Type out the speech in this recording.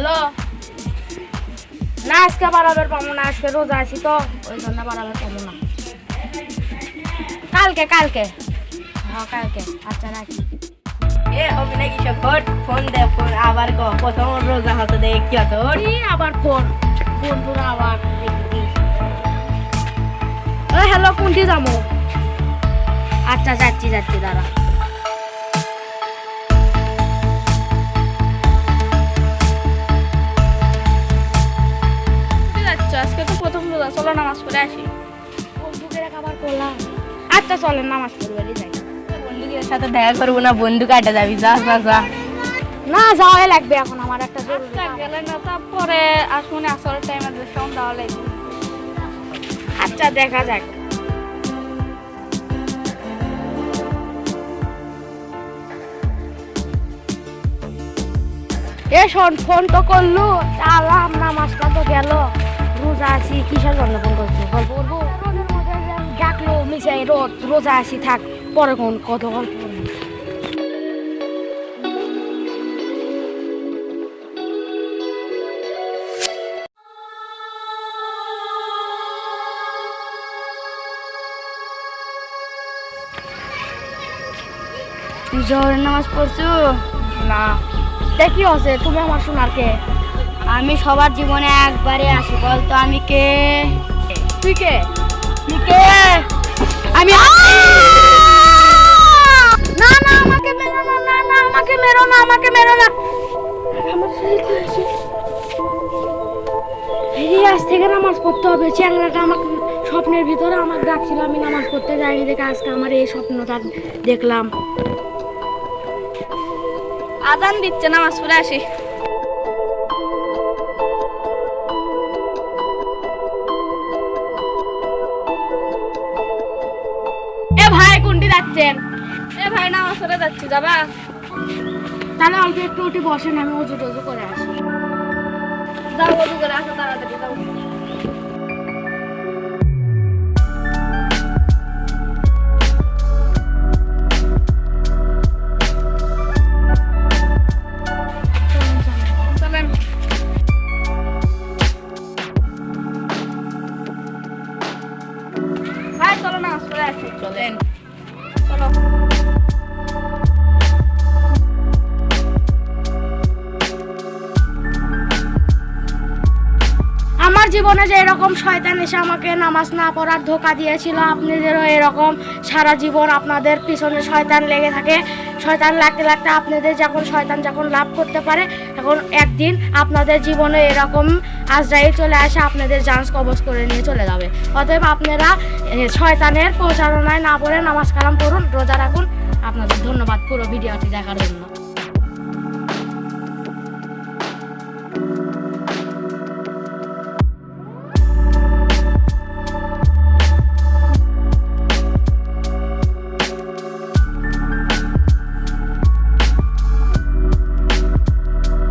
Hello, না আজকে বাড়াবার পাবো না, আজকে রোজা আছি তো ওই জন্য বাড়াবার পাবো না। কালকে কালকে হ্যাঁ কালকে। আচ্ছা রাখি। এ হবে নাকি সব ফোন দে, ফোন আবার প্রথম রোজা হতে দে কি হতো আবার ফোন বন্ধুরা আবার দেখি। হ্যালো, কোনটি যাবো? আচ্ছা যাচ্ছি যাচ্ছি, দাঁড়া। আজকে তো প্রথম রোজা, চলো নামাজ পড়ে আসি। বন্ধুদের খাবার করলাম। আচ্ছা চলেন নামাজ পড়বে যাই। বন্ধুদের সাথে দেখা করবো না, বন্ধু কাটে যাবি, যা যা যা। না যাওয়াই লাগবে, এখন আমার একটা জরুরি আচ্ছা কাম। গেলে না, তারপরে আসুন আসরের টাইমে সন্ধ্যা দেওয়া লাগবে। আচ্ছা দেখা যাক। এ শোন, ফোন তো করলু, চালাম নামাজটা তো গেল, রোজা আছি, কিসের জন্য ফোন করছি? গল্প করবো? রোজার মধ্যে ডাকলো মিশাই রোজা আছি, থাক পরে কোন কত গল্প করবো। তুই জোহরের নামাজ পড়ছো? না দেখি আছে, তুমি আমার শোনার কে? আমি সবার জীবনে একবারে আসি, বলতো আমি কে? তুই কে? তুই কে? আমি না না, আমাকে মেরো না, না না আমাকে মেরো না, আমাকে মেরো না। এই আজ থেকে নামাজ পড়তে হবে। চ্যাংড়াটা আমাকে স্বপ্নের ভিতরে আমাকে ডাকছিল, আমি নামাজ পড়তে যাইনি দেখে আজকে আমার এই স্বপ্নটা দেখলাম। আজান দিচ্ছে, নামাজ পড়ে আসি। এ ভাই কোনটি যাচ্ছেন? এ ভাই নামাজ পড়ে যাচ্ছি, যাবা? তাহলে অল্প একটু উঠে বসেন, আমি অজু টজু করে আসি। যাও ওযু করে আসো, তাড়াতাড়ি যাও। চলেন। ভাই চলো নামাজ পড়ে আসি। চলেন। চলো। আমার জীবনে যে এরকম শয়তান এসে আমাকে নামাজ না পড়ার ধোঁকা দিয়েছিল, আপনাদেরও এরকম সারা জীবন আপনাদের পিছনে শয়তান লেগে থাকে। শয়তান লাগতে লাগতে আপনাদের শয়তান যখন লাভ করতে পারে, তখন একদিন আপনাদের জীবনে এরকম আজরাইল চলে আসে, আপনাদের জান কবজ করে নিয়ে চলে যাবে। অতএব আপনারা শয়তানের প্রচারণায় না পড়ে নামাজ কালাম পড়ুন, রোজা রাখুন। আপনাদের ধন্যবাদ পুরো ভিডিওটি দেখার জন্য।